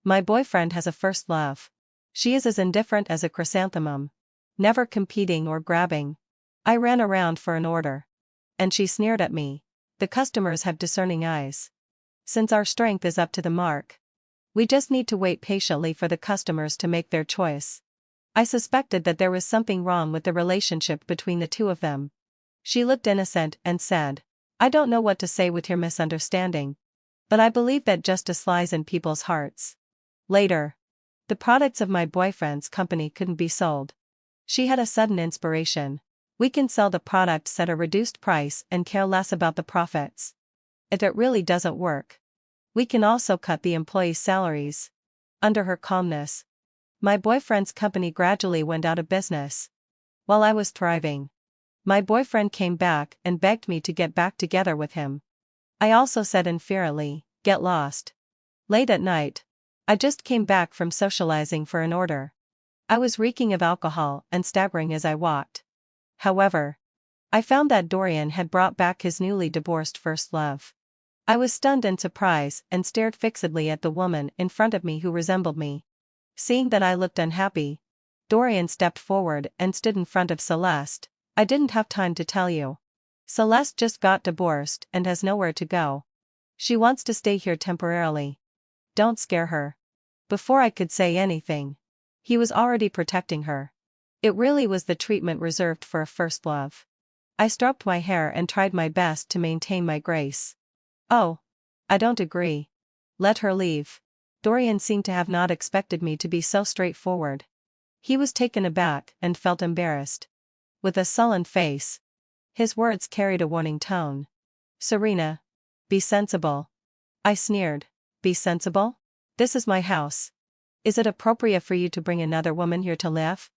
My boyfriend has a first love. She is as indifferent as a chrysanthemum. Never competing or grabbing. I ran around for an order. And she sneered at me. The customers have discerning eyes. Since our strength is up to the mark, we just need to wait patiently for the customers to make their choice. I suspected that there was something wrong with the relationship between the two of them. She looked innocent and said, I don't know what to say with your misunderstanding. But I believe that justice lies in people's hearts. Later, the products of my boyfriend's company couldn't be sold. She had a sudden inspiration. We can sell the products at a reduced price and care less about the profits. If it really doesn't work, we can also cut the employees' salaries. Under her calmness, my boyfriend's company gradually went out of business. While I was thriving, my boyfriend came back and begged me to get back together with him. I also said inferiorly, get lost. Late at night, I just came back from socializing for an order. I was reeking of alcohol and staggering as I walked. However, I found that Dorian had brought back his newly divorced first love. I was stunned in surprise and stared fixedly at the woman in front of me who resembled me. Seeing that I looked unhappy, Dorian stepped forward and stood in front of Celeste. I didn't have time to tell you. Celeste just got divorced and has nowhere to go. She wants to stay here temporarily. Don't scare her. Before I could say anything, he was already protecting her. It really was the treatment reserved for a first love. I stroked my hair and tried my best to maintain my grace. Oh, I don't agree. Let her leave. Dorian seemed to have not expected me to be so straightforward. He was taken aback and felt embarrassed. With a sullen face, his words carried a warning tone. Serena, be sensible. I sneered. Be sensible? This is my house. Is it appropriate for you to bring another woman here to live?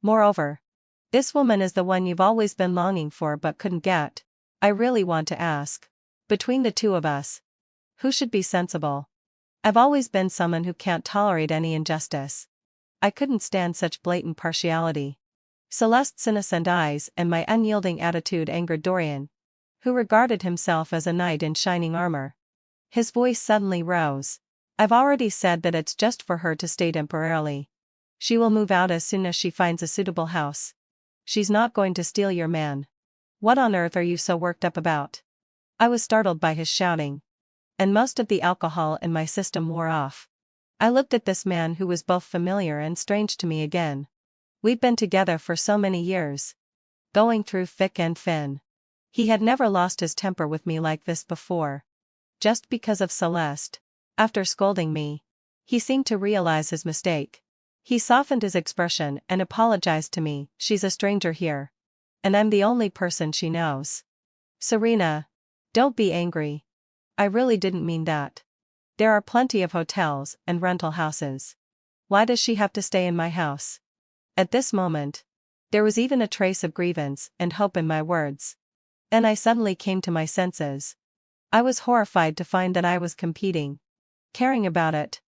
Moreover, this woman is the one you've always been longing for but couldn't get. I really want to ask. Between the two of us, who should be sensible? I've always been someone who can't tolerate any injustice. I couldn't stand such blatant partiality. Celeste's innocent eyes and my unyielding attitude angered Dorian, who regarded himself as a knight in shining armor. His voice suddenly rose. I've already said that it's just for her to stay temporarily. She will move out as soon as she finds a suitable house. She's not going to steal your man. What on earth are you so worked up about? I was startled by his shouting, and most of the alcohol in my system wore off. I looked at this man who was both familiar and strange to me again. We'd been together for so many years, going through thick and thin. He had never lost his temper with me like this before. Just because of Celeste. After scolding me, he seemed to realize his mistake. He softened his expression and apologized to me. She's a stranger here, and I'm the only person she knows. Serena, don't be angry. I really didn't mean that. There are plenty of hotels and rental houses. Why does she have to stay in my house? At this moment, there was even a trace of grievance and hope in my words. And I suddenly came to my senses. I was horrified to find that I was competing, caring about it,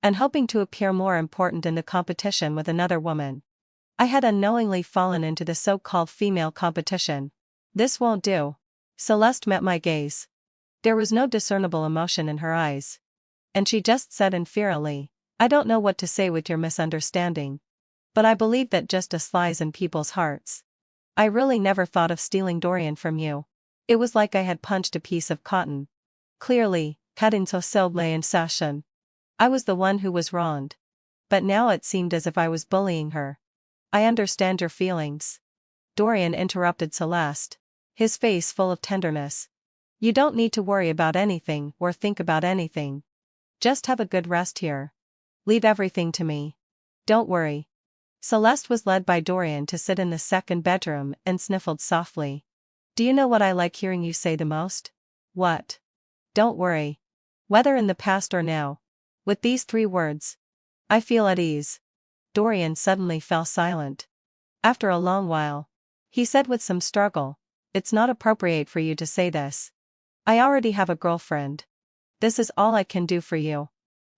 and hoping to appear more important in the competition with another woman. I had unknowingly fallen into the so-called female competition. This won't do. Celeste met my gaze. There was no discernible emotion in her eyes. And she just said inferiorly, I don't know what to say with your misunderstanding. But I believe that justice lies in people's hearts. I really never thought of stealing Dorian from you. It was like I had punched a piece of cotton. Clearly, cutting so semble in session. I was the one who was wronged. But now it seemed as if I was bullying her. I understand your feelings. Dorian interrupted Celeste, his face full of tenderness. You don't need to worry about anything or think about anything. Just have a good rest here. Leave everything to me. Don't worry. Celeste was led by Dorian to sit in the second bedroom and sniffled softly. Do you know what I like hearing you say the most? What? Don't worry. Whether in the past or now. With these 3 words, I feel at ease. Dorian suddenly fell silent. After a long while, he said with some struggle, It's not appropriate for you to say this. I already have a girlfriend. This is all I can do for you.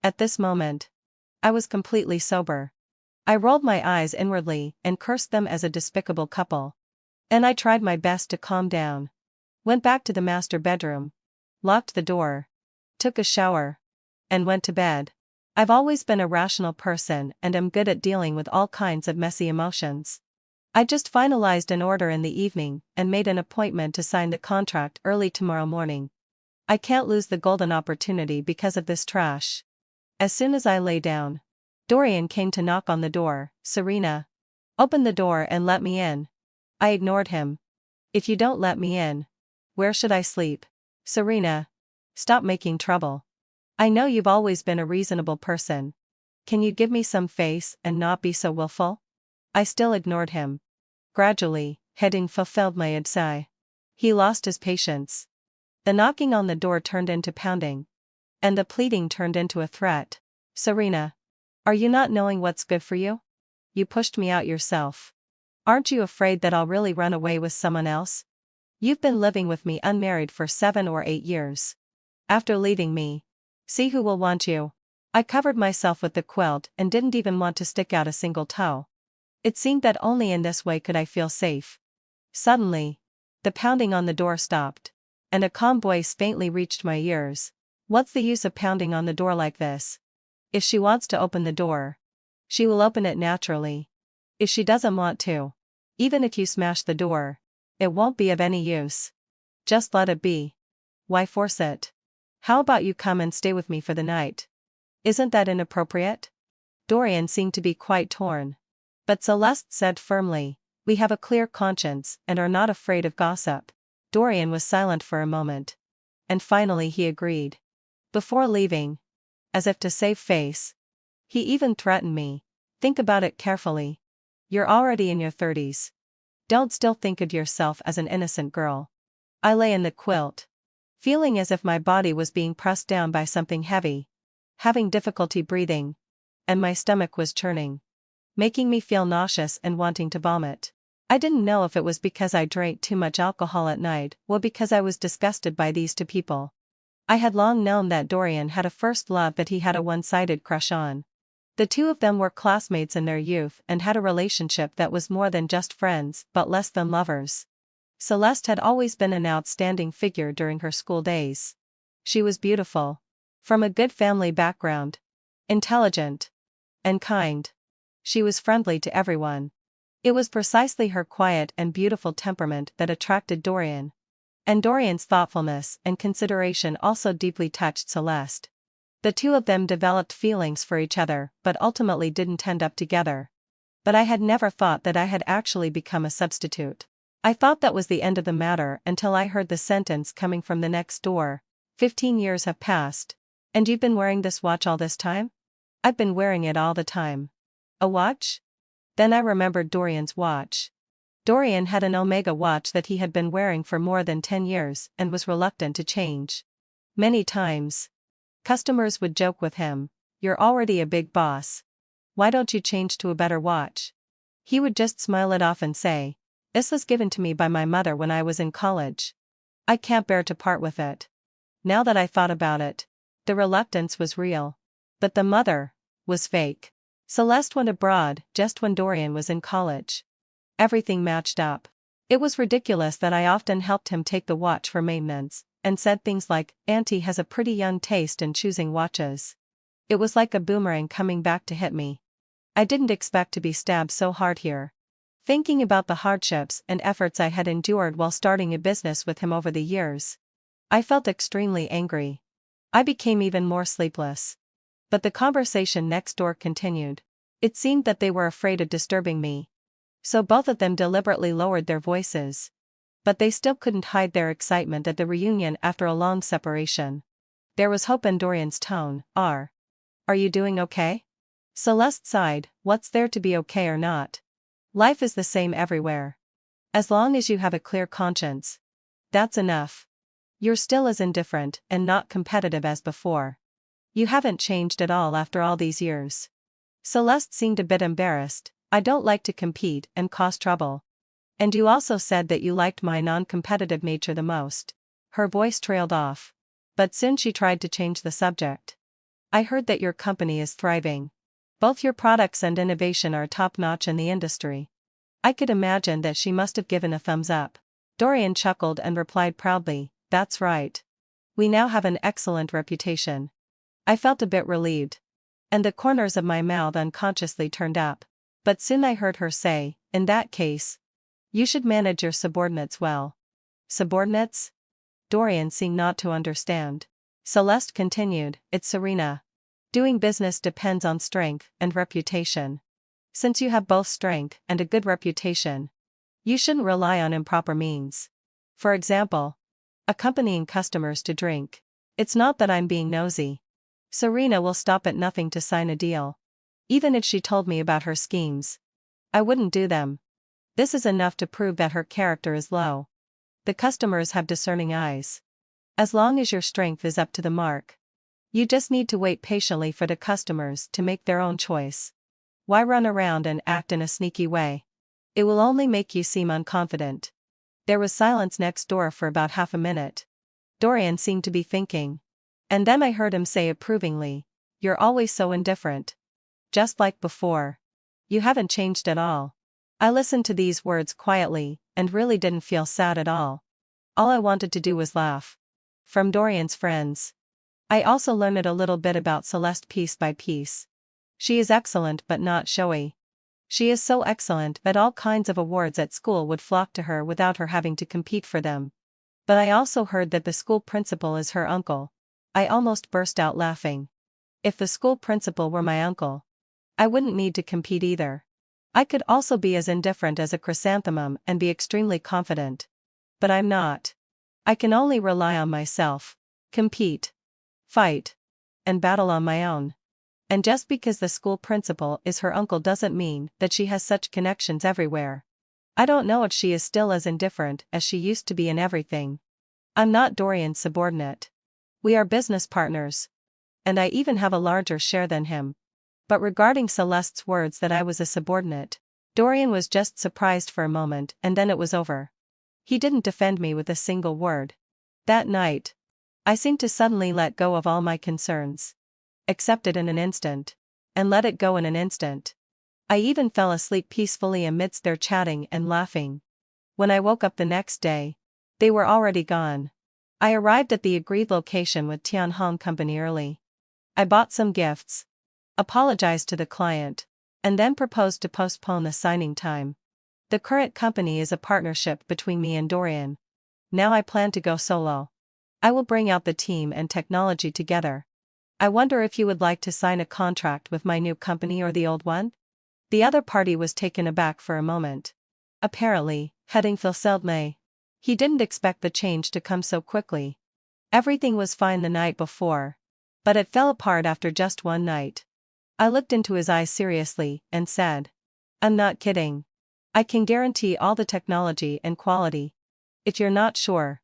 At this moment, I was completely sober. I rolled my eyes inwardly and cursed them as a despicable couple. And I tried my best to calm down. Went back to the master bedroom, locked the door, took a shower, and went to bed. I've always been a rational person and am good at dealing with all kinds of messy emotions. I just finalized an order in the evening and made an appointment to sign the contract early tomorrow morning. I can't lose the golden opportunity because of this trash. As soon as I lay down, Dorian came to knock on the door. Serena, open the door and let me in. I ignored him. If you don't let me in, where should I sleep? Serena, stop making trouble. I know you've always been a reasonable person. Can you give me some face and not be so willful? I still ignored him. Gradually, heading fulfilled my sigh. He lost his patience. The knocking on the door turned into pounding. And the pleading turned into a threat. Serena, are you not knowing what's good for you? You pushed me out yourself. Aren't you afraid that I'll really run away with someone else? You've been living with me unmarried for 7 or 8 years. After leaving me, see who will want you. I covered myself with the quilt and didn't even want to stick out a single toe. It seemed that only in this way could I feel safe. Suddenly, the pounding on the door stopped, and a calm voice faintly reached my ears. What's the use of pounding on the door like this? If she wants to open the door, she will open it naturally. If she doesn't want to, even if you smash the door, it won't be of any use. Just let it be. Why force it? How about you come and stay with me for the night? Isn't that inappropriate? Dorian seemed to be quite torn. But Celeste said firmly, we have a clear conscience and are not afraid of gossip. Dorian was silent for a moment. And finally he agreed. Before leaving, as if to save face, he even threatened me. Think about it carefully. You're already in your 30s. Don't still think of yourself as an innocent girl. I lay in the quilt, feeling as if my body was being pressed down by something heavy, having difficulty breathing, and my stomach was churning, making me feel nauseous and wanting to vomit. I didn't know if it was because I drank too much alcohol at night or because I was disgusted by these two people. I had long known that Dorian had a first love that he had a one-sided crush on. The two of them were classmates in their youth and had a relationship that was more than just friends but less than lovers. Celeste had always been an outstanding figure during her school days. She was beautiful, from a good family background, intelligent, and kind. She was friendly to everyone. It was precisely her quiet and beautiful temperament that attracted Dorian. And Dorian's thoughtfulness and consideration also deeply touched Celeste. The two of them developed feelings for each other but ultimately didn't end up together. But I had never thought that I had actually become a substitute. I thought that was the end of the matter until I heard the sentence coming from the next door. 15 years have passed. And you've been wearing this watch all this time? I've been wearing it all the time. A watch? Then I remembered Dorian's watch. Dorian had an Omega watch that he had been wearing for more than 10 years and was reluctant to change. Many times, customers would joke with him, "You're already a big boss. Why don't you change to a better watch?" He would just smile it off and say, "This was given to me by my mother when I was in college. I can't bear to part with it." Now that I thought about it, the reluctance was real. But the mother was fake. Celeste went abroad just when Dorian was in college. Everything matched up. It was ridiculous that I often helped him take the watch for maintenance, and said things like, "Auntie has a pretty young taste in choosing watches." It was like a boomerang coming back to hit me. I didn't expect to be stabbed so hard here. Thinking about the hardships and efforts I had endured while starting a business with him over the years, I felt extremely angry. I became even more sleepless. But the conversation next door continued. It seemed that they were afraid of disturbing me. So both of them deliberately lowered their voices. But they still couldn't hide their excitement at the reunion after a long separation. There was hope in Dorian's tone. Are you doing okay? Celeste sighed. What's there to be okay or not? Life is the same everywhere. As long as you have a clear conscience, that's enough. You're still as indifferent and not competitive as before. You haven't changed at all after all these years. Celeste seemed a bit embarrassed. I don't like to compete and cause trouble. And you also said that you liked my non-competitive nature the most. Her voice trailed off. But soon she tried to change the subject. I heard that your company is thriving. Both your products and innovation are top-notch in the industry. I could imagine that she must have given a thumbs up. Dorian chuckled and replied proudly, "That's right. We now have an excellent reputation." I felt a bit relieved. and the corners of my mouth unconsciously turned up. But soon I heard her say, "In that case, you should manage your subordinates well." Subordinates? Dorian seemed not to understand. Celeste continued, "It's Serena. Doing business depends on strength and reputation. Since you have both strength and a good reputation, you shouldn't rely on improper means. For example, accompanying customers to drink. It's not that I'm being nosy. Serena will stop at nothing to sign a deal. Even if she told me about her schemes, I wouldn't do them. This is enough to prove that her character is low. The customers have discerning eyes. As long as your strength is up to the mark, you just need to wait patiently for the customers to make their own choice. Why run around and act in a sneaky way? It will only make you seem unconfident." There was silence next door for about half a minute. Dorian seemed to be thinking. And then I heard him say approvingly, "You're always so indifferent. Just like before. You haven't changed at all." I listened to these words quietly, and really didn't feel sad at all. All I wanted to do was laugh. From Dorian's friends, I also learned a little bit about Celeste piece by piece. She is excellent but not showy. She is so excellent that all kinds of awards at school would flock to her without her having to compete for them. But I also heard that the school principal is her uncle. I almost burst out laughing. If the school principal were my uncle, I wouldn't need to compete either. I could also be as indifferent as a chrysanthemum and be extremely confident. But I'm not. I can only rely on myself, compete, fight, and battle on my own. And just because the school principal is her uncle doesn't mean that she has such connections everywhere. I don't know if she is still as indifferent as she used to be in everything. I'm not Dorian's subordinate. We are business partners. And I even have a larger share than him. But regarding Celeste's words that I was a subordinate, Dorian was just surprised for a moment and then it was over. He didn't defend me with a single word. That night, I seemed to suddenly let go of all my concerns. Accept it in an instant. And let it go in an instant. I even fell asleep peacefully amidst their chatting and laughing. When I woke up the next day, they were already gone. I arrived at the agreed location with Tian Hong Company early. I bought some gifts, apologized to the client, and then proposed to postpone the signing time. The current company is a partnership between me and Dorian. Now I plan to go solo. I will bring out the team and technology together. I wonder if you would like to sign a contract with my new company or the old one? The other party was taken aback for a moment. Apparently, heading Philseldme. He didn't expect the change to come so quickly. Everything was fine the night before. But it fell apart after just one night. I looked into his eyes seriously and said, "I'm not kidding. I can guarantee all the technology and quality. If you're not sure,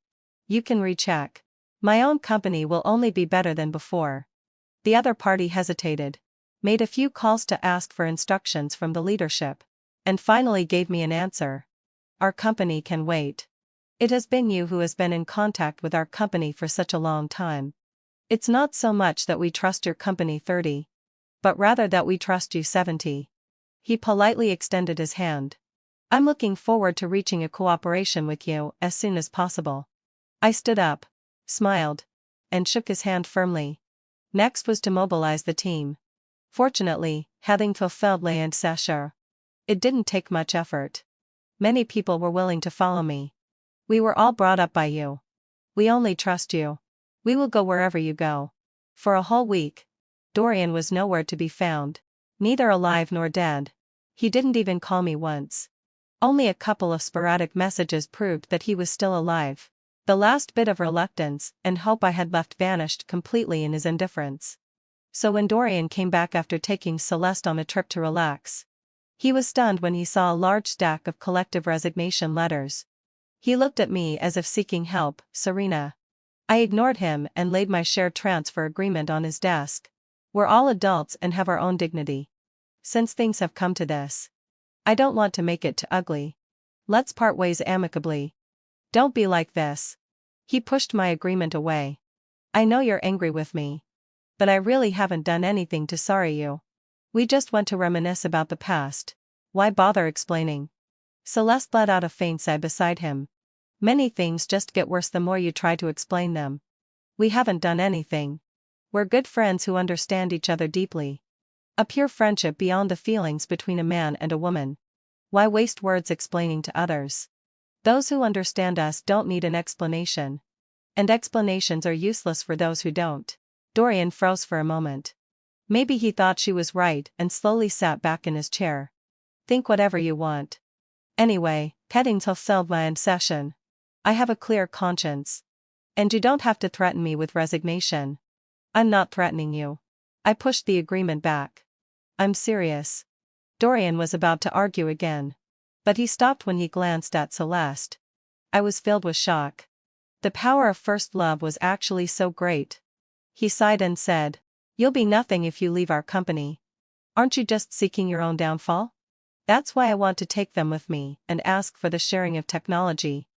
you can recheck. My own company will only be better than before." The other party hesitated, made a few calls to ask for instructions from the leadership, and finally gave me an answer. "Our company can wait. It has been you who has been in contact with our company for such a long time. It's not so much that we trust your company 30, but rather that we trust you 70. He politely extended his hand. "I'm looking forward to reaching a cooperation with you as soon as possible." I stood up, smiled, and shook his hand firmly. Next was to mobilize the team. Fortunately, having fulfilled and Sasha, it didn't take much effort. Many people were willing to follow me. "We were all brought up by you. We only trust you. We will go wherever you go." For a whole week, Dorian was nowhere to be found, neither alive nor dead. He didn't even call me once. Only a couple of sporadic messages proved that he was still alive. The last bit of reluctance and hope I had left vanished completely in his indifference. So when Dorian came back after taking Celeste on a trip to relax, he was stunned when he saw a large stack of collective resignation letters. He looked at me as if seeking help. "Serena." I ignored him and laid my share transfer agreement on his desk. "We're all adults and have our own dignity. Since things have come to this, I don't want to make it too ugly. Let's part ways amicably. Don't be like this." He pushed my agreement away. "I know you're angry with me. But I really haven't done anything to sorry you. We just want to reminisce about the past. Why bother explaining?" Celeste let out a faint sigh beside him. "Many things just get worse the more you try to explain them. We haven't done anything. We're good friends who understand each other deeply. A pure friendship beyond the feelings between a man and a woman. Why waste words explaining to others? Those who understand us don't need an explanation. And explanations are useless for those who don't. Dorian froze for a moment. Maybe he thought she was right and slowly sat back in his chair. Think whatever you want. Anyway, heading till my session. I have a clear conscience. And you don't have to threaten me with resignation. I'm not threatening you. I pushed the agreement back. I'm serious. Dorian was about to argue again. But he stopped when he glanced at Celeste. I was filled with shock. The power of first love was actually so great. He sighed and said, "You'll be nothing if you leave our company. Aren't you just seeking your own downfall? That's why I want to take them with me and ask for the sharing of technology."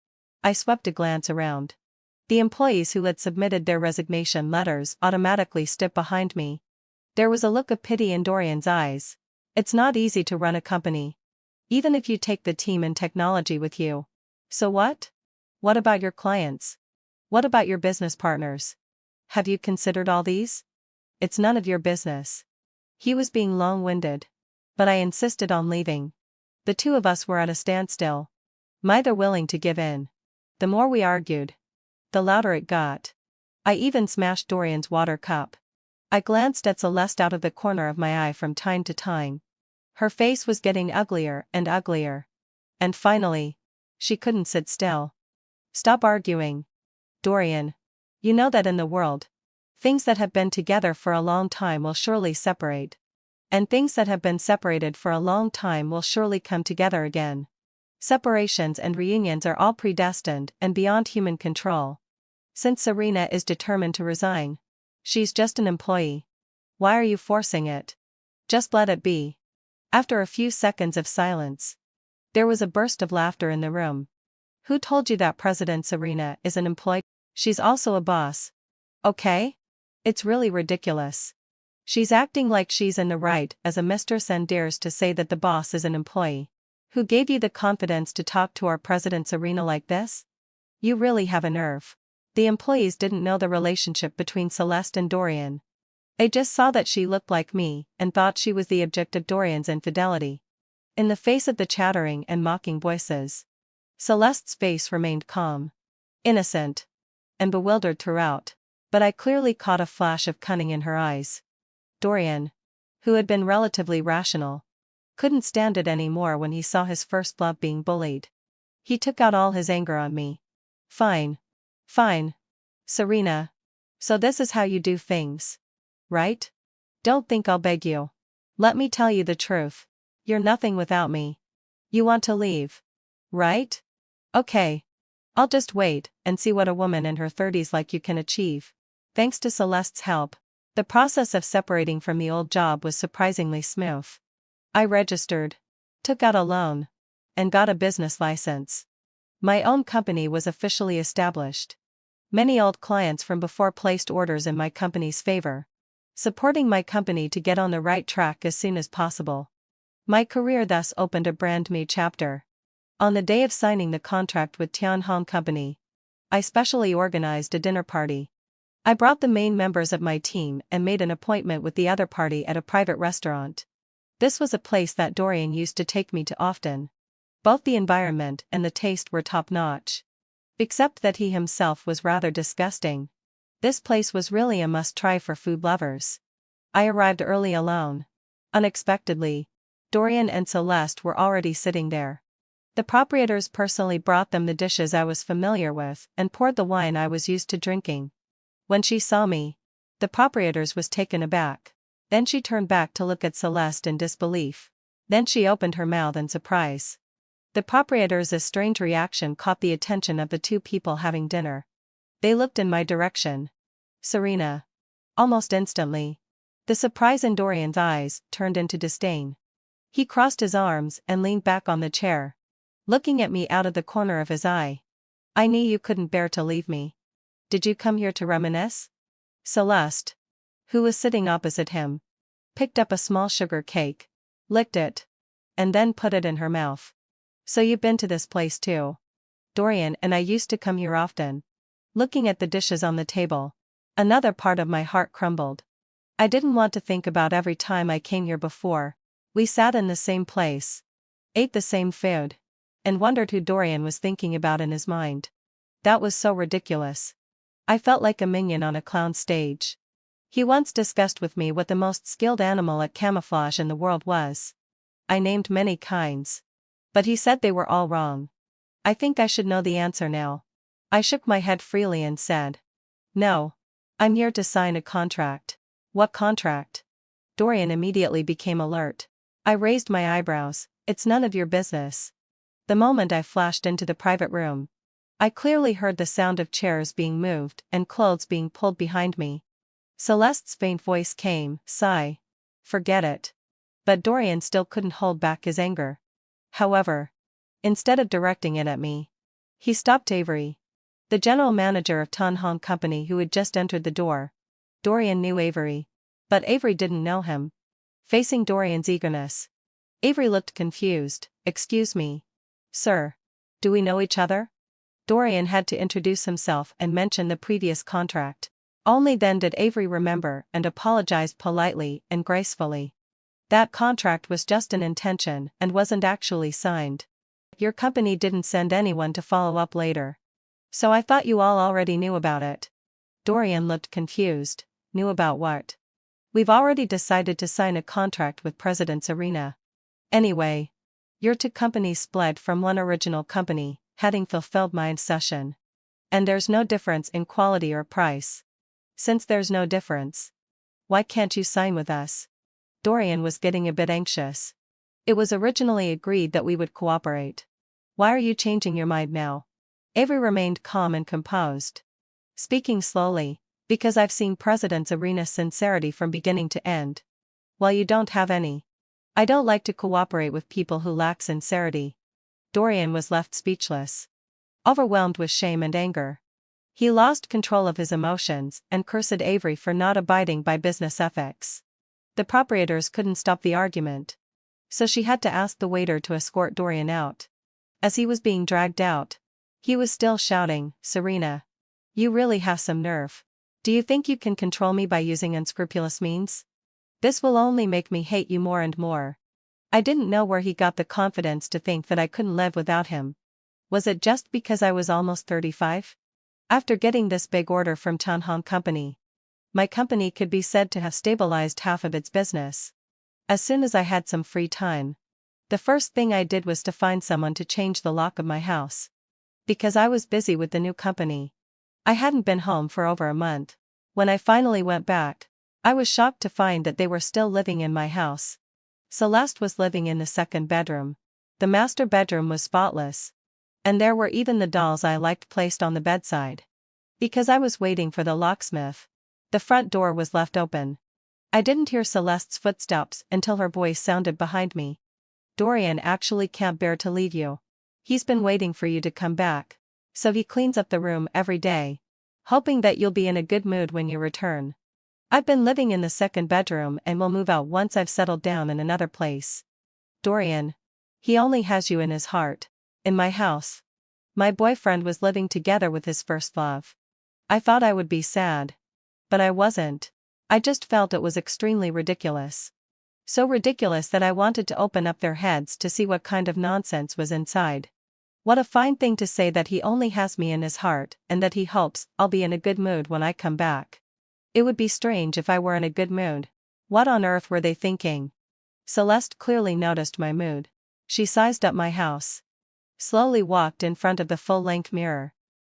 I swept a glance around. The employees who had submitted their resignation letters automatically stood behind me. There was a look of pity in Dorian's eyes. It's not easy to run a company. Even if you take the team and technology with you. So what? What about your clients? What about your business partners? Have you considered all these? It's none of your business. He was being long-winded. But I insisted on leaving. The two of us were at a standstill. Neither willing to give in. The more we argued, the louder it got. I even smashed Dorian's water cup. I glanced at Celeste out of the corner of my eye from time to time. Her face was getting uglier and uglier. And finally, she couldn't sit still. Stop arguing. Dorian. You know that in the world, things that have been together for a long time will surely separate. And things that have been separated for a long time will surely come together again. Separations and reunions are all predestined and beyond human control. Since Serena is determined to resign, she's just an employee. Why are you forcing it? Just let it be. After a few seconds of silence, there was a burst of laughter in the room. Who told you that President Serena is an employee? She's also a boss. Okay? It's really ridiculous. She's acting like she's in the right as a mistress and dares to say that the boss is an employee. Who gave you the confidence to talk to our President Serena like this? You really have a nerve. The employees didn't know the relationship between Celeste and Dorian. They just saw that she looked like me and thought she was the object of Dorian's infidelity. In the face of the chattering and mocking voices, Celeste's face remained calm, innocent, and bewildered throughout, but I clearly caught a flash of cunning in her eyes. Dorian, who had been relatively rational, couldn't stand it anymore when he saw his first love being bullied. He took out all his anger on me. Fine. Fine. Serena. So this is how you do things. Right? Don't think I'll beg you. Let me tell you the truth. You're nothing without me. You want to leave. Right? Okay. I'll just wait and see what a woman in her 30s like you can achieve. Thanks to Celeste's help, the process of separating from the old job was surprisingly smooth. I registered, took out a loan, and got a business license. My own company was officially established. Many old clients from before placed orders in my company's favor, supporting my company to get on the right track as soon as possible. My career thus opened a brand new chapter. On the day of signing the contract with Tianhong Company, I specially organized a dinner party. I brought the main members of my team and made an appointment with the other party at a private restaurant. This was a place that Dorian used to take me to often. Both the environment and the taste were top-notch. Except that he himself was rather disgusting. This place was really a must-try for food lovers. I arrived early alone. Unexpectedly, Dorian and Celeste were already sitting there. The proprietors personally brought them the dishes I was familiar with and poured the wine I was used to drinking. When she saw me, the proprietors was taken aback. Then she turned back to look at Celeste in disbelief. Then she opened her mouth in surprise. The proprietors' strange reaction caught the attention of the two people having dinner. They looked in my direction. Serena. Almost instantly, the surprise in Dorian's eyes turned into disdain. He crossed his arms and leaned back on the chair, looking at me out of the corner of his eye. I knew you couldn't bear to leave me. Did you come here to reminisce? Celeste, who was sitting opposite him, picked up a small sugar cake, licked it, and then put it in her mouth. So you've been to this place too. Dorian and I used to come here often. Looking at the dishes on the table, another part of my heart crumbled. I didn't want to think about every time I came here before. We sat in the same place, ate the same food, and wondered who Dorian was thinking about in his mind. That was so ridiculous. I felt like a minion on a clown stage. He once discussed with me what the most skilled animal at camouflage in the world was. I named many kinds. But he said they were all wrong. I think I should know the answer now. I shook my head freely and said, "No. I'm here to sign a contract." "What contract?" Dorian immediately became alert. I raised my eyebrows. "It's none of your business." The moment I flashed into the private room, I clearly heard the sound of chairs being moved and clothes being pulled behind me. Celeste's faint voice came, "Sigh. Forget it." But Dorian still couldn't hold back his anger. However, instead of directing it at me, he stopped Avery, the general manager of Tan Hong Company, who had just entered the door. Dorian knew Avery, but Avery didn't know him. Facing Dorian's eagerness, Avery looked confused. "Excuse me, sir. Do we know each other?" Dorian had to introduce himself and mention the previous contract. Only then did Avery remember and apologized politely and gracefully. "That contract was just an intention and wasn't actually signed. Your company didn't send anyone to follow up later. So I thought you all already knew about it." Dorian looked confused. "Knew about what?" "We've already decided to sign a contract with President's Arena. Anyway, your two companies split from one original company, having fulfilled my cession. And there's no difference in quality or price. Since there's no difference, why can't you sign with us?" Dorian was getting a bit anxious. "It was originally agreed that we would cooperate. Why are you changing your mind now?" Avery remained calm and composed, speaking slowly, "Because I've seen President's Arena's sincerity from beginning to end. Well, you don't have any. I don't like to cooperate with people who lack sincerity." Dorian was left speechless, overwhelmed with shame and anger. He lost control of his emotions and cursed Avery for not abiding by business ethics. The proprietors couldn't stop the argument, so she had to ask the waiter to escort Dorian out. As he was being dragged out, he was still shouting, "Serena, you really have some nerve. Do you think you can control me by using unscrupulous means? This will only make me hate you more and more." I didn't know where he got the confidence to think that I couldn't live without him. Was it just because I was almost 35? After getting this big order from Tan Hong Company, my company could be said to have stabilized half of its business. As soon as I had some free time, the first thing I did was to find someone to change the lock of my house. Because I was busy with the new company, I hadn't been home for over a month. When I finally went back, I was shocked to find that they were still living in my house. Celeste was living in the second bedroom. The master bedroom was spotless, and there were even the dolls I liked placed on the bedside. Because I was waiting for the locksmith, the front door was left open. I didn't hear Celeste's footsteps until her voice sounded behind me. "Dorian actually can't bear to leave you. He's been waiting for you to come back, so he cleans up the room every day, hoping that you'll be in a good mood when you return. I've been living in the second bedroom and will move out once I've settled down in another place. Dorian, he only has you in his heart. In my house. My boyfriend was living together with his first love. I thought I would be sad. But I wasn't. I just felt it was extremely ridiculous. So ridiculous that I wanted to open up their heads to see what kind of nonsense was inside. What a fine thing to say that he only has me in his heart and that he hopes I'll be in a good mood when I come back. It would be strange if I were in a good mood. What on earth were they thinking?" Celeste clearly noticed my mood. She sized up my house, slowly walked in front of the full-length mirror,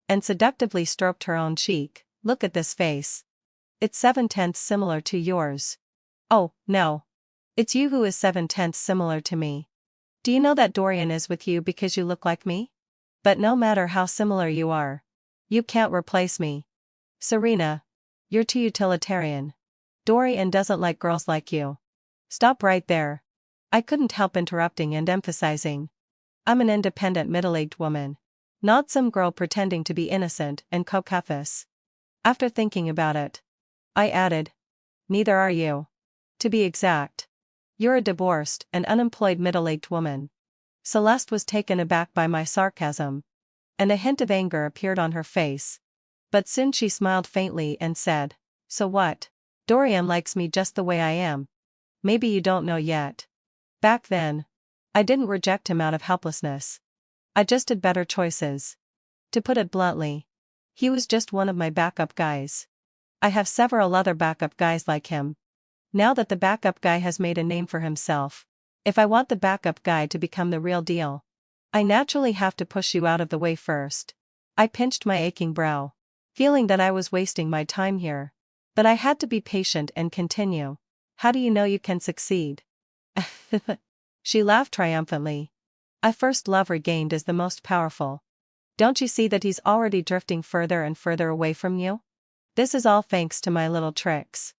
and seductively stroked her own cheek. "Look at this face. It's 7/10 similar to yours." "Oh, no. It's you who is 7/10 similar to me. Do you know that Dorian is with you because you look like me? But no matter how similar you are, you can't replace me. Serena, you're too utilitarian. Dorian doesn't like girls like you." "Stop right there." I couldn't help interrupting and emphasizing. "I'm an independent middle-aged woman, not some girl pretending to be innocent and coquettish." After thinking about it, I added, "Neither are you. To be exact, you're a divorced and unemployed middle-aged woman." Celeste was taken aback by my sarcasm, and a hint of anger appeared on her face. But soon she smiled faintly and said, "So what? Dorian likes me just the way I am. Maybe you don't know yet. Back then, I didn't reject him out of helplessness. I just did better choices. To put it bluntly, he was just one of my backup guys. I have several other backup guys like him. Now that the backup guy has made a name for himself, if I want the backup guy to become the real deal, I naturally have to push you out of the way first. I pinched my aching brow, feeling that I was wasting my time here. But I had to be patient and continue. How do you know you can succeed? She laughed triumphantly. I first love regained is the most powerful. Don't you see that he's already drifting further and further away from you? This is all thanks to my little tricks.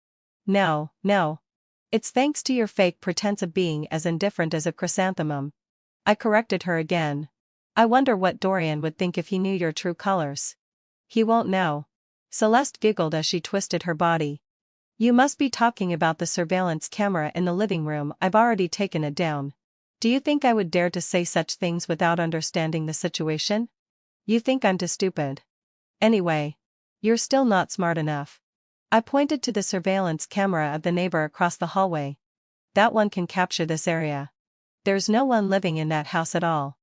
No. It's thanks to your fake pretense of being as indifferent as a chrysanthemum. I corrected her again. I wonder what Dorian would think if he knew your true colors. He won't know. Celeste giggled as she twisted her body. You must be talking about the surveillance camera in the living room. I've already taken it down. Do you think I would dare to say such things without understanding the situation? You think I'm too stupid. Anyway, you're still not smart enough. I pointed to the surveillance camera of the neighbor across the hallway. That one can capture this area. There's no one living in that house at all.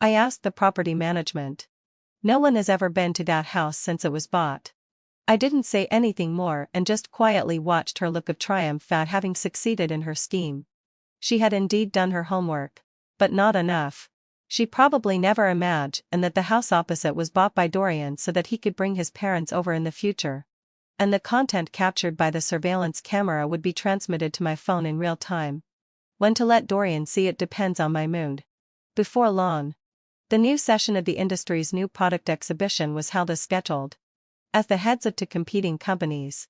I asked the property management. No one has ever been to that house since it was bought. I didn't say anything more and just quietly watched her look of triumph at having succeeded in her scheme. She had indeed done her homework, but not enough. She probably never imagined that the house opposite was bought by Dorian so that he could bring his parents over in the future. And the content captured by the surveillance camera would be transmitted to my phone in real time. When to let Dorian see it depends on my mood. Before long, the new session of the industry's new product exhibition was held as scheduled. As the heads of two competing companies,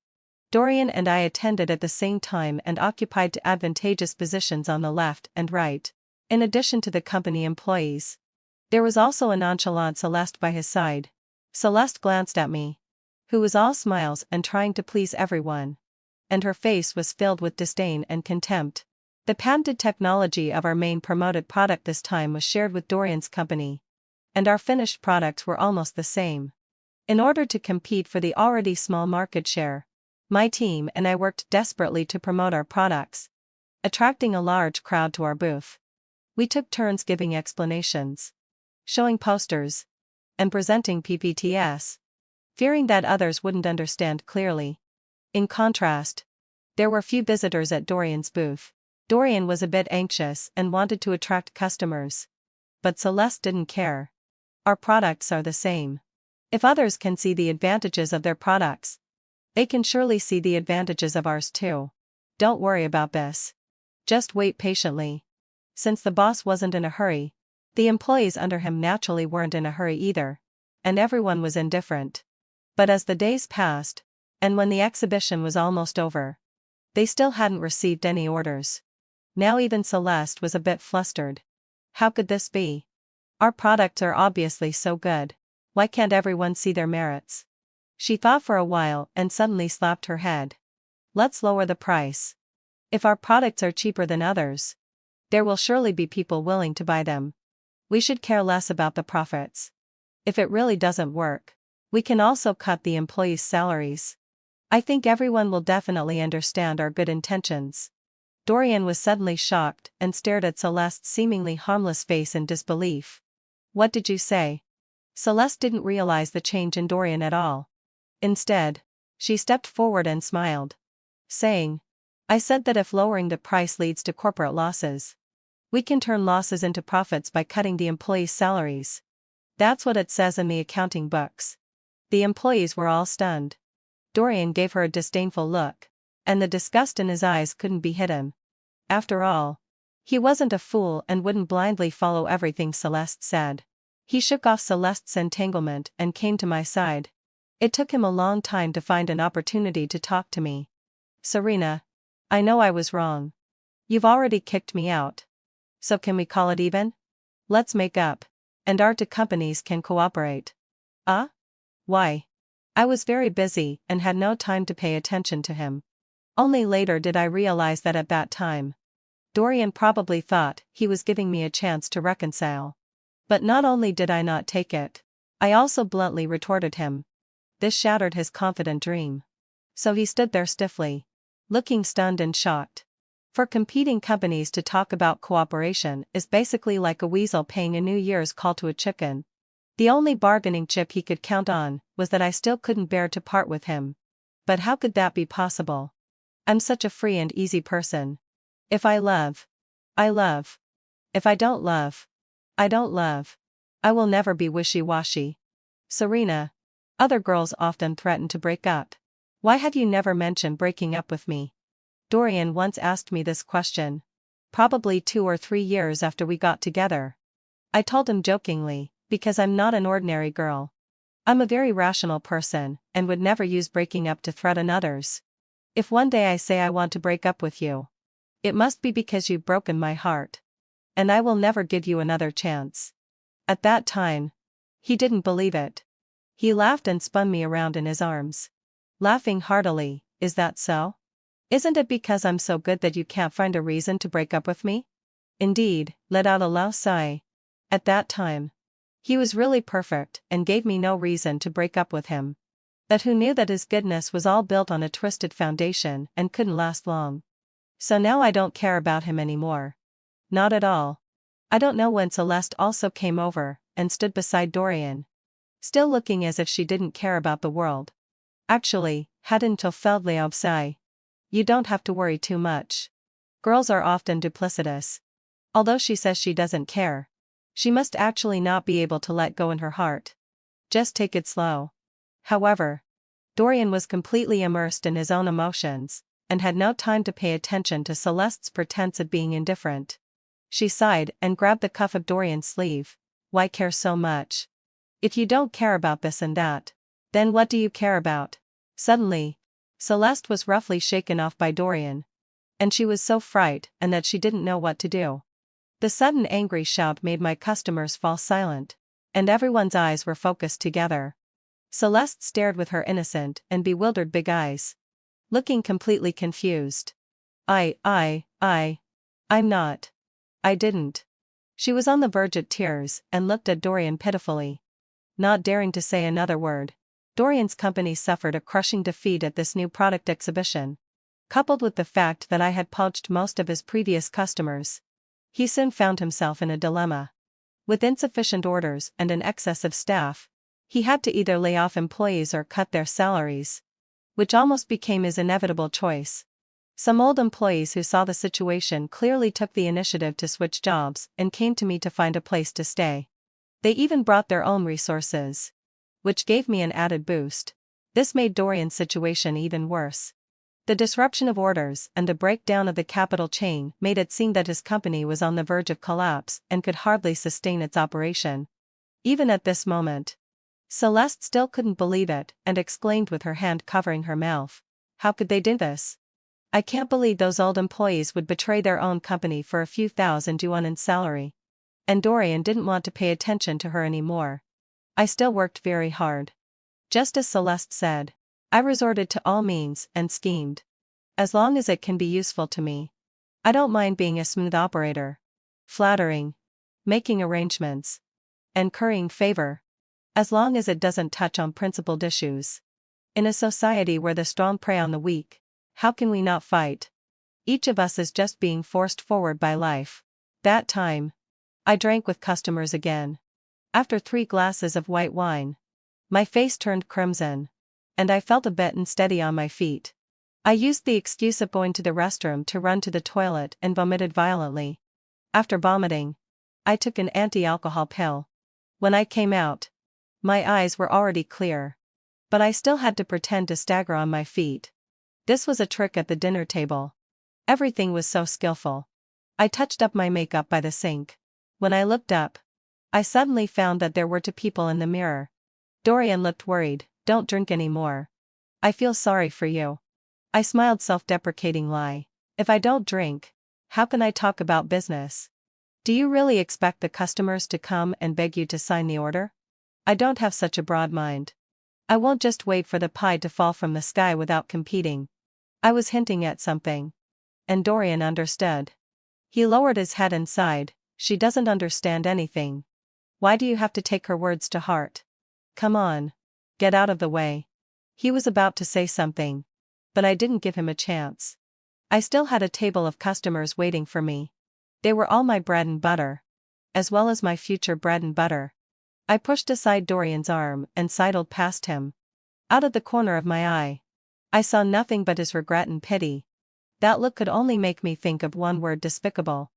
Dorian and I attended at the same time and occupied advantageous positions on the left and right. In addition to the company employees, there was also a nonchalant Celeste by his side. Celeste glanced at me, who was all smiles and trying to please everyone. And her face was filled with disdain and contempt. The patented technology of our main promoted product this time was shared with Dorian's company. And our finished products were almost the same. In order to compete for the already small market share, my team and I worked desperately to promote our products, attracting a large crowd to our booth. We took turns giving explanations, showing posters, and presenting PPTs, fearing that others wouldn't understand clearly. In contrast, there were few visitors at Dorian's booth. Dorian was a bit anxious and wanted to attract customers. But Celeste didn't care. Our products are the same. If others can see the advantages of their products, they can surely see the advantages of ours too. Don't worry about this. Just wait patiently. Since the boss wasn't in a hurry, the employees under him naturally weren't in a hurry either, and everyone was indifferent. But as the days passed, and when the exhibition was almost over, they still hadn't received any orders. Now even Celeste was a bit flustered. How could this be? Our products are obviously so good. Why can't everyone see their merits? She thought for a while and suddenly slapped her head. Let's lower the price. If our products are cheaper than others, there will surely be people willing to buy them. We should care less about the profits. If it really doesn't work, we can also cut the employees' salaries. I think everyone will definitely understand our good intentions. Dorian was suddenly shocked and stared at Celeste's seemingly harmless face in disbelief. What did you say? Celeste didn't realize the change in Dorian at all. Instead, she stepped forward and smiled, saying, I said that if lowering the price leads to corporate losses, we can turn losses into profits by cutting the employees' salaries. That's what it says in the accounting books. The employees were all stunned. Dorian gave her a disdainful look, and the disgust in his eyes couldn't be hidden. After all, he wasn't a fool and wouldn't blindly follow everything Celeste said. He shook off Celeste's entanglement and came to my side. It took him a long time to find an opportunity to talk to me. Serena, I know I was wrong. You've already kicked me out. So can we call it even? Let's make up, and our two companies can cooperate. Why? I was very busy and had no time to pay attention to him. Only later did I realize that at that time, Dorian probably thought he was giving me a chance to reconcile. But not only did I not take it, I also bluntly retorted him. This shattered his confident dream. So he stood there stiffly, looking stunned and shocked. For competing companies to talk about cooperation is basically like a weasel paying a New Year's call to a chicken. The only bargaining chip he could count on was that I still couldn't bear to part with him. But how could that be possible? I'm such a free and easy person. If I love, I love. If I don't love, I don't love. I will never be wishy-washy. Serena. Other girls often threaten to break up. Why have you never mentioned breaking up with me? Dorian once asked me this question. Probably 2 or 3 years after we got together. I told him jokingly, because I'm not an ordinary girl. I'm a very rational person, and would never use breaking up to threaten others. If one day I say I want to break up with you, it must be because you've broken my heart. And I will never give you another chance. At that time, he didn't believe it. He laughed and spun me around in his arms. Laughing heartily, is that so? Isn't it because I'm so good that you can't find a reason to break up with me? Indeed, let out a low sigh. At that time, he was really perfect and gave me no reason to break up with him. But who knew that his goodness was all built on a twisted foundation and couldn't last long. So now I don't care about him anymore. Not at all. I don't know when Celeste also came over and stood beside Dorian, still looking as if she didn't care about the world. Actually, hadn't felt sigh. You don't have to worry too much. Girls are often duplicitous. Although she says she doesn't care, she must actually not be able to let go in her heart. Just take it slow. However, Dorian was completely immersed in his own emotions, and had no time to pay attention to Celeste's pretense of being indifferent. She sighed and grabbed the cuff of Dorian's sleeve. Why care so much? If you don't care about this and that, then what do you care about? Suddenly, Celeste was roughly shaken off by Dorian. And she was so frightened that she didn't know what to do. The sudden angry shout made my customers fall silent, and everyone's eyes were focused together. Celeste stared with her innocent and bewildered big eyes, looking completely confused. I'm not. I didn't. She was on the verge of tears and looked at Dorian pitifully, not daring to say another word. Dorian's company suffered a crushing defeat at this new product exhibition. Coupled with the fact that I had poached most of his previous customers, he soon found himself in a dilemma. With insufficient orders and an excess of staff, he had to either lay off employees or cut their salaries, which almost became his inevitable choice. Some old employees who saw the situation clearly took the initiative to switch jobs and came to me to find a place to stay. They even brought their own resources, which gave me an added boost. This made Dorian's situation even worse. The disruption of orders and the breakdown of the capital chain made it seem that his company was on the verge of collapse and could hardly sustain its operation. Even at this moment, Celeste still couldn't believe it and exclaimed with her hand covering her mouth. How could they do this? I can't believe those old employees would betray their own company for a few thousand yuan in salary. And Dorian didn't want to pay attention to her anymore. I still worked very hard. Just as Celeste said, I resorted to all means and schemed. As long as it can be useful to me. I don't mind being a smooth operator. Flattering. Making arrangements. And currying favor. As long as it doesn't touch on principled issues. In a society where the strong prey on the weak, how can we not fight? Each of us is just being forced forward by life. That time, I drank with customers again. After 3 glasses of white wine, my face turned crimson, and I felt a bit unsteady on my feet. I used the excuse of going to the restroom to run to the toilet and vomited violently. After vomiting, I took an anti-alcohol pill. When I came out, my eyes were already clear. But I still had to pretend to stagger on my feet. This was a trick at the dinner table. Everything was so skillful. I touched up my makeup by the sink. When I looked up, I suddenly found that there were 2 people in the mirror. Dorian looked worried. Don't drink anymore. I feel sorry for you. I smiled self-deprecatingly. If I don't drink, how can I talk about business? Do you really expect the customers to come and beg you to sign the order? I don't have such a broad mind. I won't just wait for the pie to fall from the sky without competing. I was hinting at something. And Dorian understood. He lowered his head and sighed. She doesn't understand anything. Why do you have to take her words to heart? Come on. Get out of the way. He was about to say something. but I didn't give him a chance. I still had a table of customers waiting for me. They were all my bread and butter. As well as my future bread and butter. I pushed aside Dorian's arm and sidled past him. Out of the corner of my eye, I saw nothing but his regret and pity. That look could only make me think of one word: despicable.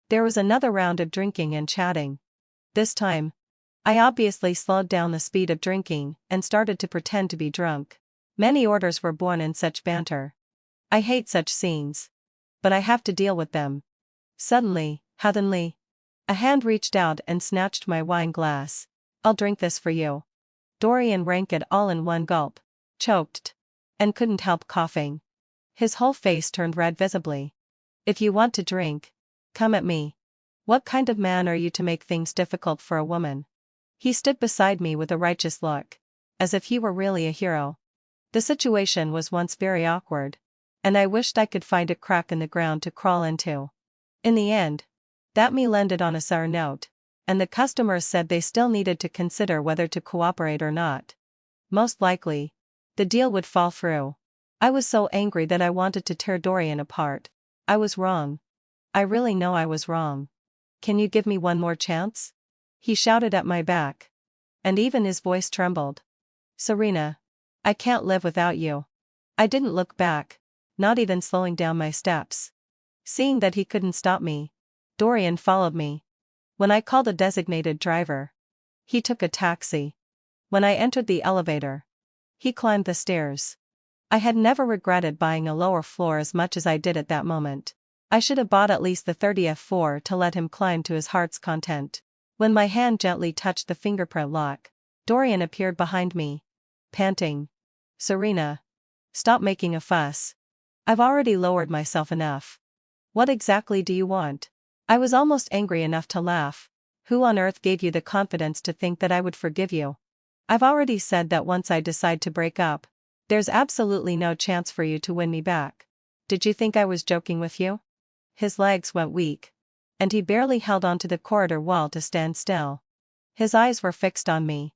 There was another round of drinking and chatting. This time, I obviously slowed down the speed of drinking and started to pretend to be drunk. Many orders were born in such banter. I hate such scenes. But I have to deal with them. Suddenly, a hand reached out and snatched my wine glass. "I'll drink this for you." Dorian drank it all in one gulp, choked, and couldn't help coughing. His whole face turned red visibly. "If you want to drink, come at me. What kind of man are you to make things difficult for a woman?" He stood beside me with a righteous look, as if he were really a hero. The situation was once very awkward, and I wished I could find a crack in the ground to crawl into. In the end, that meal ended on a sour note, and the customers said they still needed to consider whether to cooperate or not. Most likely, the deal would fall through. I was so angry that I wanted to tear Dorian apart. I was wrong. I really know I was wrong. "Can you give me one more chance?" He shouted at my back. And even his voice trembled. "Serena, I can't live without you." I didn't look back, not even slowing down my steps. Seeing that he couldn't stop me, Dorian followed me. When I called a designated driver, he took a taxi. When I entered the elevator, he climbed the stairs. I had never regretted buying a lower floor as much as I did at that moment. I should have bought at least the 30th floor to let him climb to his heart's content. When my hand gently touched the fingerprint lock, Dorian appeared behind me, panting. "Serena, stop making a fuss. I've already lowered myself enough. What exactly do you want?" I was almost angry enough to laugh. "Who on earth gave you the confidence to think that I would forgive you? I've already said that once I decide to break up, there's absolutely no chance for you to win me back. Did you think I was joking with you?" His legs went weak, and he barely held onto the corridor wall to stand still. His eyes were fixed on me,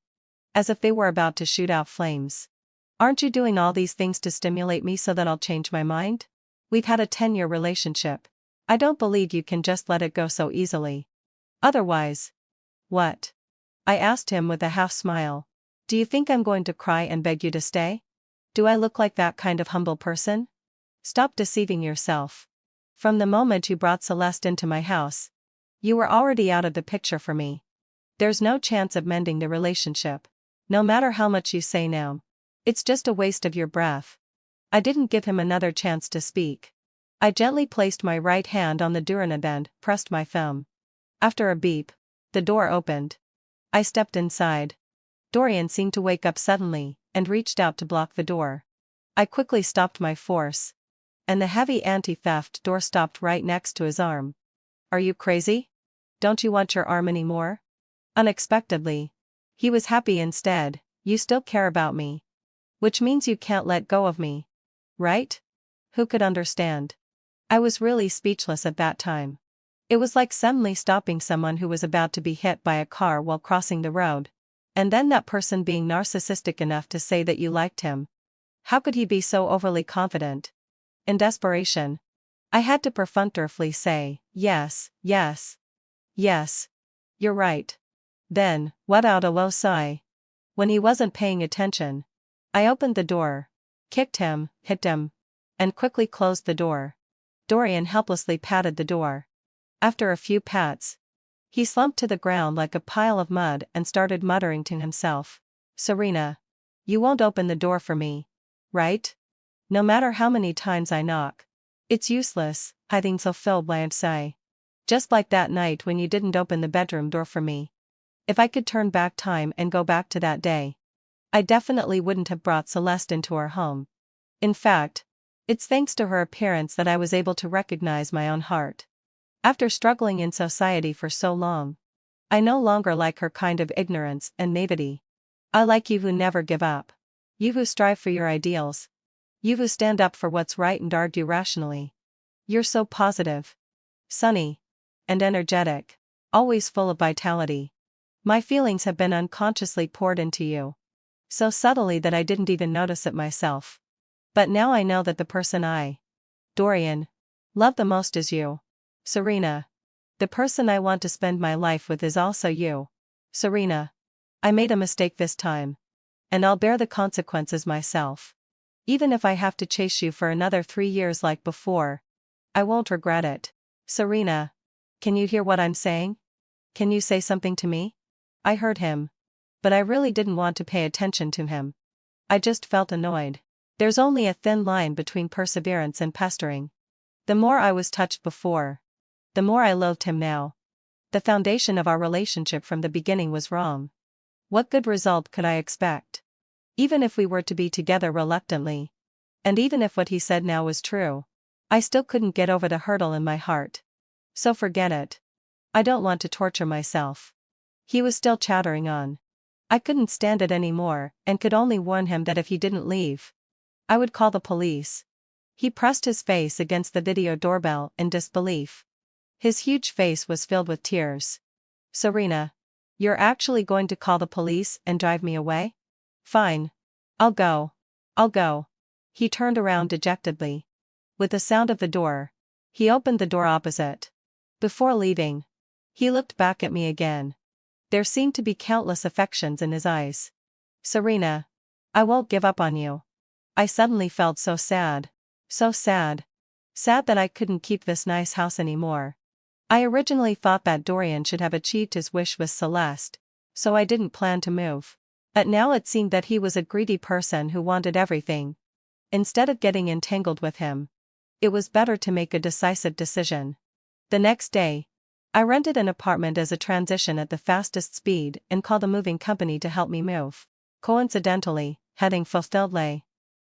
as if they were about to shoot out flames. "Aren't you doing all these things to stimulate me so that I'll change my mind? We've had a 10-year relationship. I don't believe you can just let it go so easily. Otherwise..." "What?" I asked him with a half smile. "Do you think I'm going to cry and beg you to stay? Do I look like that kind of humble person? Stop deceiving yourself. From the moment you brought Celeste into my house, you were already out of the picture for me. There's no chance of mending the relationship, no matter how much you say now. It's just a waste of your breath." I didn't give him another chance to speak. I gently placed my right hand on the doorknob and pressed my thumb. After a beep, the door opened. I stepped inside. Dorian seemed to wake up suddenly and reached out to block the door. I quickly stopped my force, and the heavy anti-theft door stopped right next to his arm. "Are you crazy? Don't you want your arm anymore?" Unexpectedly, he was happy instead. "You still care about me. Which means you can't let go of me. Right?" Who could understand? I was really speechless at that time. It was like suddenly stopping someone who was about to be hit by a car while crossing the road, and then that person being narcissistic enough to say that you liked him. How could he be so overly confident? In desperation, I had to perfunctorily say, "Yes, yes, yes. You're right." Then, let out a low sigh. When he wasn't paying attention, I opened the door, kicked him, hit him, and quickly closed the door. Dorian helplessly patted the door. After a few pats, he slumped to the ground like a pile of mud and started muttering to himself. "Serena, you won't open the door for me, right? No matter how many times I knock. It's useless, hiding so filled by sigh. Just like that night when you didn't open the bedroom door for me. If I could turn back time and go back to that day, I definitely wouldn't have brought Celeste into our home. In fact, it's thanks to her appearance that I was able to recognize my own heart. After struggling in society for so long, I no longer like her kind of ignorance and naivety. I like you who never give up. You who strive for your ideals. You who stand up for what's right and argue rationally. You're so positive, sunny, and energetic, always full of vitality. My feelings have been unconsciously poured into you, so subtly that I didn't even notice it myself. But now I know that the person I, Dorian, love the most is you. Serena. The person I want to spend my life with is also you. Serena. I made a mistake this time. And I'll bear the consequences myself. Even if I have to chase you for another 3 years like before, I won't regret it. Serena. Can you hear what I'm saying? Can you say something to me? I heard him. But I really didn't want to pay attention to him. I just felt annoyed. There's only a thin line between perseverance and pestering. The more I was touched before, the more I loathed him now. The foundation of our relationship from the beginning was wrong. What good result could I expect? Even if we were to be together reluctantly, and even if what he said now was true, I still couldn't get over the hurdle in my heart. So forget it. I don't want to torture myself. He was still chattering on. I couldn't stand it anymore, and could only warn him that if he didn't leave, I would call the police. He pressed his face against the video doorbell in disbelief. His huge face was filled with tears. Serena. You're actually going to call the police and drive me away? Fine. I'll go. I'll go. He turned around dejectedly. With the sound of the door, he opened the door opposite. Before leaving, he looked back at me again. There seemed to be countless affections in his eyes. Serena. I won't give up on you. I suddenly felt so sad. So sad. Sad that I couldn't keep this nice house anymore. I originally thought that Dorian should have achieved his wish with Celeste, so I didn't plan to move. But now it seemed that he was a greedy person who wanted everything. Instead of getting entangled with him, it was better to make a decisive decision. The next day, I rented an apartment as a transition at the fastest speed and called a moving company to help me move. Coincidentally, heading fulfilledly,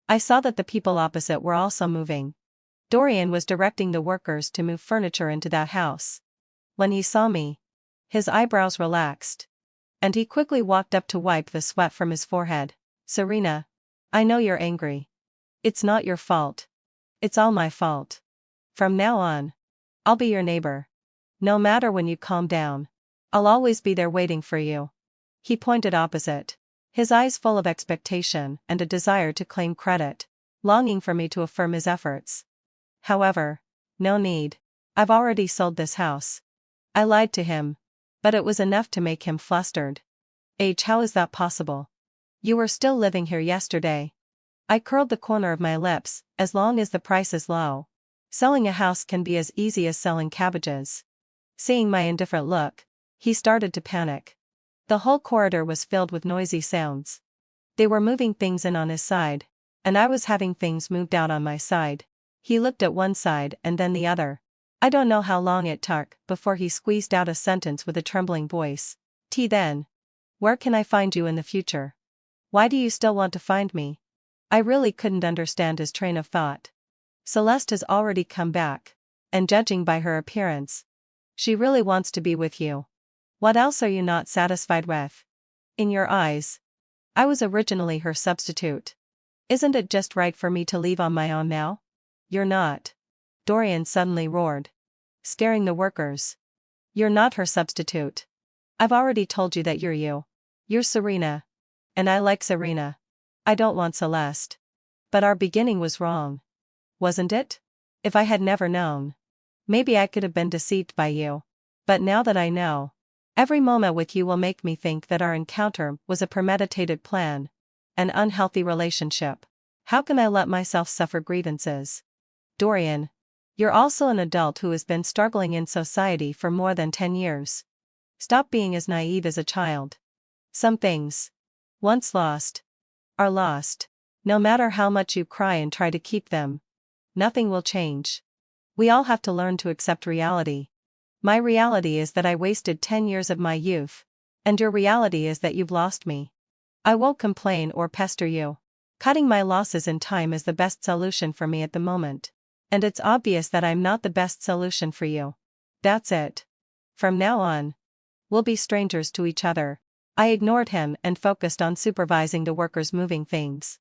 I saw that the people opposite were also moving. Dorian was directing the workers to move furniture into that house. When he saw me, his eyebrows relaxed, and he quickly walked up to wipe the sweat from his forehead. Serena. I know you're angry. It's not your fault. It's all my fault. From now on, I'll be your neighbor. No matter when you calm down, I'll always be there waiting for you. He pointed opposite, his eyes full of expectation and a desire to claim credit, longing for me to affirm his efforts. However, no need. I've already sold this house. I lied to him, but it was enough to make him flustered. How is that possible? You were still living here yesterday. I curled the corner of my lips. As long as the price is low, selling a house can be as easy as selling cabbages. Seeing my indifferent look, he started to panic. The whole corridor was filled with noisy sounds. They were moving things in on his side, and I was having things moved out on my side. He looked at one side and then the other. I don't know how long it took before he squeezed out a sentence with a trembling voice. Then. Where can I find you in the future? Why do you still want to find me? I really couldn't understand his train of thought. Celeste has already come back, and judging by her appearance, she really wants to be with you. What else are you not satisfied with? In your eyes, I was originally her substitute. Isn't it just right for me to leave on my own now? You're not. Dorian suddenly roared, scaring the workers. You're not her substitute. I've already told you that you're you. You're Serena. And I like Serena. I don't want Celeste. But our beginning was wrong. Wasn't it? If I had never known, maybe I could have been deceived by you. But now that I know, every moment with you will make me think that our encounter was a premeditated plan, an unhealthy relationship. How can I let myself suffer grievances? Dorian, you're also an adult who has been struggling in society for more than 10 years. Stop being as naive as a child. Some things, once lost, are lost. No matter how much you cry and try to keep them, nothing will change. We all have to learn to accept reality. My reality is that I wasted 10 years of my youth, and your reality is that you've lost me. I won't complain or pester you. Cutting my losses in time is the best solution for me at the moment. And it's obvious that I'm not the best solution for you. That's it. From now on, we'll be strangers to each other. I ignored him and focused on supervising the workers moving things.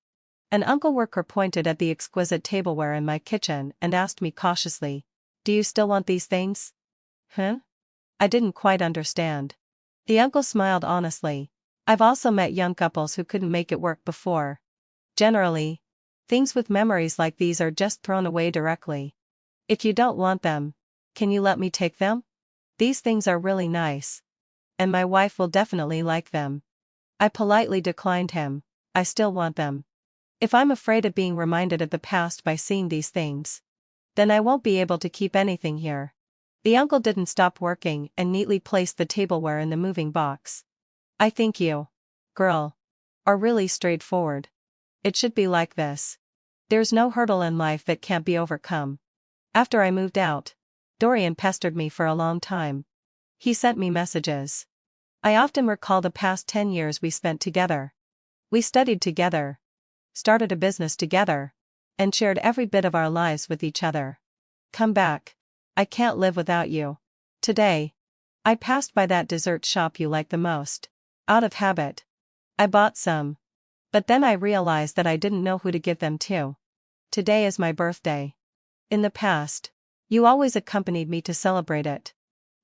An uncle worker pointed at the exquisite tableware in my kitchen and asked me cautiously, "Do you still want these things?" Huh? I didn't quite understand. The uncle smiled honestly. I've also met young couples who couldn't make it work before. Generally, Things with memories like these are just thrown away directly. If you don't want them, can you let me take them? These things are really nice. And my wife will definitely like them. I politely declined him. I still want them. If I'm afraid of being reminded of the past by seeing these things, then I won't be able to keep anything here. The uncle didn't stop working and neatly placed the tableware in the moving box. I think you, girl, are really straightforward. It should be like this. There's no hurdle in life that can't be overcome. After I moved out, Dorian pestered me for a long time. He sent me messages. I often recall the past 10 years we spent together. We studied together, started a business together, and shared every bit of our lives with each other. Come back. I can't live without you. Today, I passed by that dessert shop you like the most. Out of habit, I bought some. But then I realized that I didn't know who to give them to. Today is my birthday. In the past, you always accompanied me to celebrate it.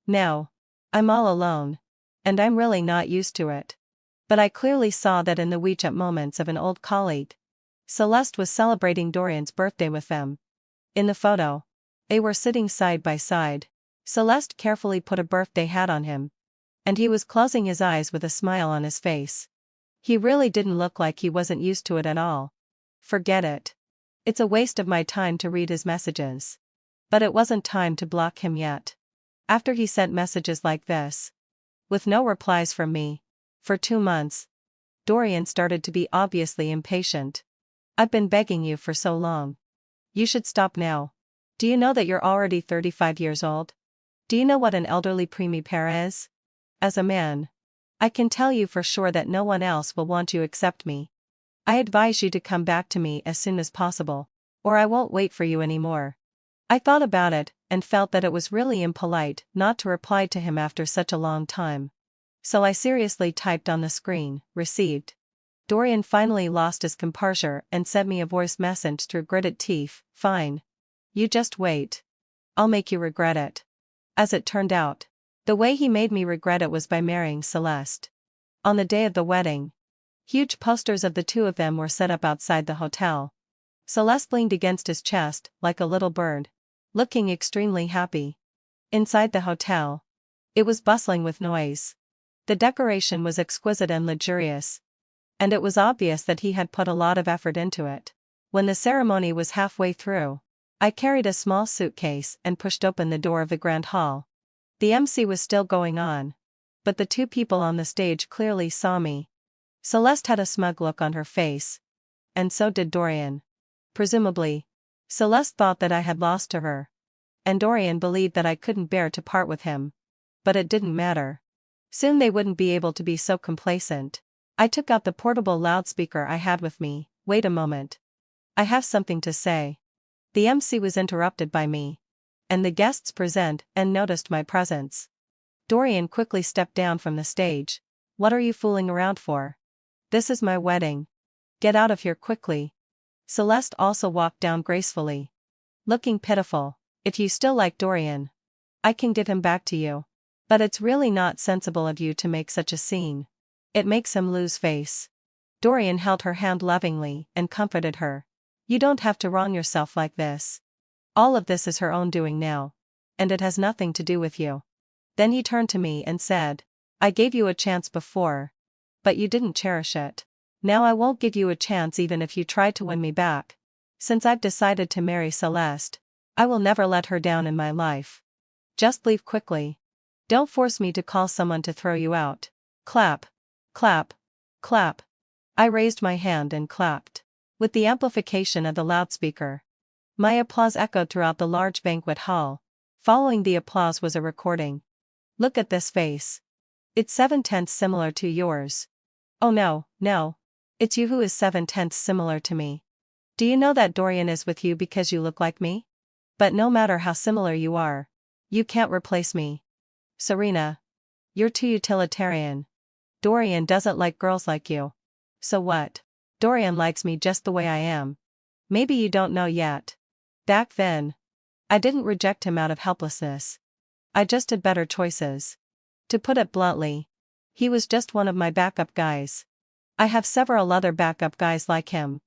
Now, I'm all alone. And I'm really not used to it. But I clearly saw that in the WeChat moments of an old colleague. Celeste was celebrating Dorian's birthday with them. In the photo, they were sitting side by side. Celeste carefully put a birthday hat on him. And he was closing his eyes with a smile on his face. He really didn't look like he wasn't used to it at all. Forget it. It's a waste of my time to read his messages. But it wasn't time to block him yet. After he sent messages like this, with no replies from me, for 2 months, Dorian started to be obviously impatient. I've been begging you for so long. You should stop now. Do you know that you're already 35 years old? Do you know what an elderly premipare is? As a man, I can tell you for sure that no one else will want you except me. I advise you to come back to me as soon as possible, or I won't wait for you anymore. I thought about it, and felt that it was really impolite not to reply to him after such a long time. So I seriously typed on the screen, received. Dorian finally lost his composure and sent me a voice message through gritted teeth, fine. You just wait. I'll make you regret it. As it turned out, the way he made me regret it was by marrying Celeste. On the day of the wedding, huge posters of the two of them were set up outside the hotel. Celeste leaned against his chest, like a little bird, looking extremely happy. Inside the hotel, it was bustling with noise. The decoration was exquisite and luxurious, and it was obvious that he had put a lot of effort into it. When the ceremony was halfway through, I carried a small suitcase and pushed open the door of the grand hall. The MC was still going on, but the two people on the stage clearly saw me. Celeste had a smug look on her face, and so did Dorian. Presumably, Celeste thought that I had lost to her, and Dorian believed that I couldn't bear to part with him. But it didn't matter. Soon they wouldn't be able to be so complacent. I took out the portable loudspeaker I had with me. Wait a moment. I have something to say. The MC was interrupted by me, and the guests present and noticed my presence. Dorian quickly stepped down from the stage. What are you fooling around for? This is my wedding. Get out of here quickly. Celeste also walked down gracefully, looking pitiful. If you still like Dorian, I can give him back to you. But it's really not sensible of you to make such a scene. It makes him lose face. Dorian held her hand lovingly and comforted her. You don't have to wrong yourself like this. All of this is her own doing now, and it has nothing to do with you. Then he turned to me and said, I gave you a chance before, but you didn't cherish it. Now I won't give you a chance even if you try to win me back. Since I've decided to marry Celeste, I will never let her down in my life. Just leave quickly. Don't force me to call someone to throw you out. Clap. Clap. Clap. I raised my hand and clapped. With the amplification of the loudspeaker, my applause echoed throughout the large banquet hall. Following the applause was a recording. Look at this face. It's 7/10 similar to yours. Oh no, no. It's you who is 7/10 similar to me. Do you know that Dorian is with you because you look like me? But no matter how similar you are, you can't replace me. Serena, you're too utilitarian. Dorian doesn't like girls like you. So what? Dorian likes me just the way I am. Maybe you don't know yet. Back then, I didn't reject him out of helplessness. I just had better choices. To put it bluntly, he was just one of my backup guys. I have several other backup guys like him.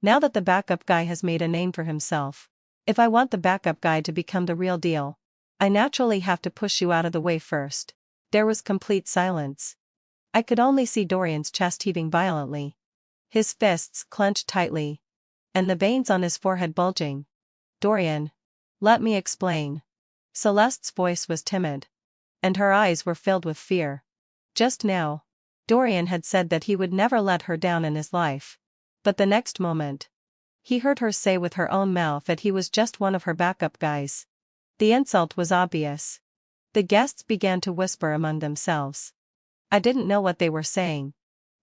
Now that the backup guy has made a name for himself, if I want the backup guy to become the real deal, I naturally have to push you out of the way first. There was complete silence. I could only see Dorian's chest heaving violently, his fists clenched tightly, and the veins on his forehead bulging. Dorian. Let me explain. Celeste's voice was timid, and her eyes were filled with fear. Just now, Dorian had said that he would never let her down in his life. But the next moment, he heard her say with her own mouth that he was just one of her backup guys. The insult was obvious. The guests began to whisper among themselves. I didn't know what they were saying.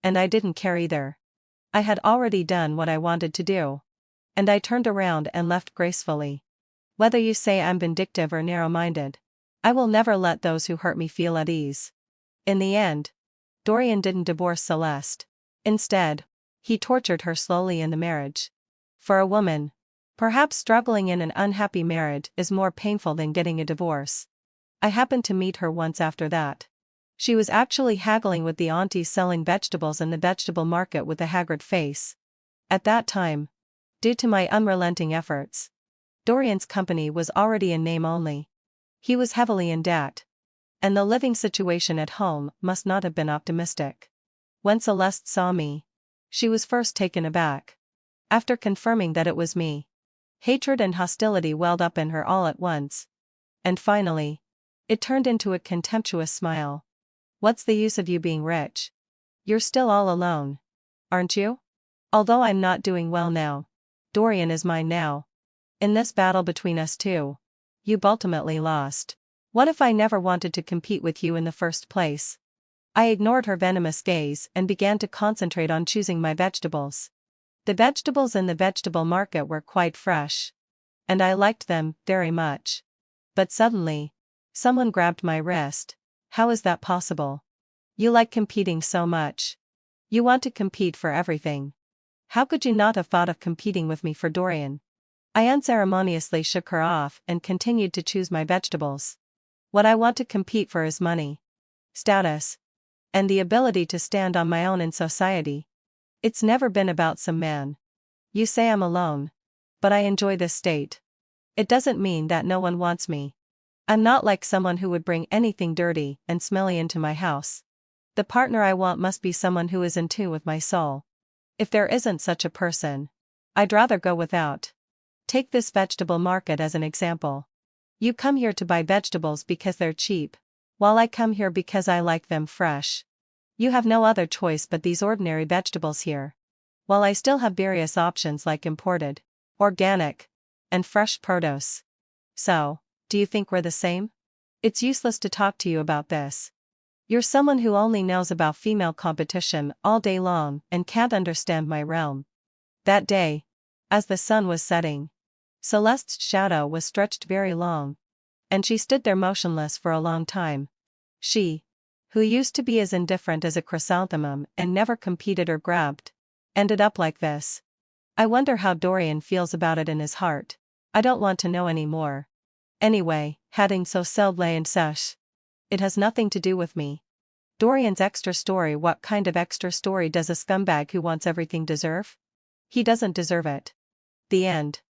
And I didn't care either. I had already done what I wanted to do. And I turned around and left gracefully. Whether you say I'm vindictive or narrow-minded, I will never let those who hurt me feel at ease. In the end, Dorian didn't divorce Celeste. Instead, he tortured her slowly in the marriage. For a woman, perhaps struggling in an unhappy marriage is more painful than getting a divorce. I happened to meet her once after that. She was actually haggling with the aunties selling vegetables in the vegetable market with a haggard face. At that time, due to my unrelenting efforts, Dorian's company was already in name only. He was heavily in debt, and the living situation at home must not have been optimistic. When Celeste saw me, she was first taken aback. After confirming that it was me, hatred and hostility welled up in her all at once. And finally, it turned into a contemptuous smile. What's the use of you being rich? You're still all alone, aren't you? Although I'm not doing well now, Dorian is mine now. In this battle between us two, you've ultimately lost. What if I never wanted to compete with you in the first place? I ignored her venomous gaze and began to concentrate on choosing my vegetables. The vegetables in the vegetable market were quite fresh, and I liked them very much. But suddenly, someone grabbed my wrist. How is that possible? You like competing so much. You want to compete for everything. How could you not have thought of competing with me for Dorian? I unceremoniously shook her off and continued to choose my vegetables. What I want to compete for is money, status, and the ability to stand on my own in society. It's never been about some man. You say I'm alone, but I enjoy this state. It doesn't mean that no one wants me. I'm not like someone who would bring anything dirty and smelly into my house. The partner I want must be someone who is in tune with my soul. If there isn't such a person, I'd rather go without. Take this vegetable market as an example. You come here to buy vegetables because they're cheap, while I come here because I like them fresh. You have no other choice but these ordinary vegetables here. While I still have various options like imported, organic, and fresh produce. So, do you think we're the same? It's useless to talk to you about this. You're someone who only knows about female competition all day long and can't understand my realm. That day, as the sun was setting, Celeste's shadow was stretched very long, and she stood there motionless for a long time. She, who used to be as indifferent as a chrysanthemum and never competed or grabbed, ended up like this. I wonder how Dorian feels about it in his heart. I don't want to know any more. Anyway, heading so celle and sèche. It has nothing to do with me. Dorian's extra story. What kind of extra story does a scumbag who wants everything deserve? He doesn't deserve it. The end.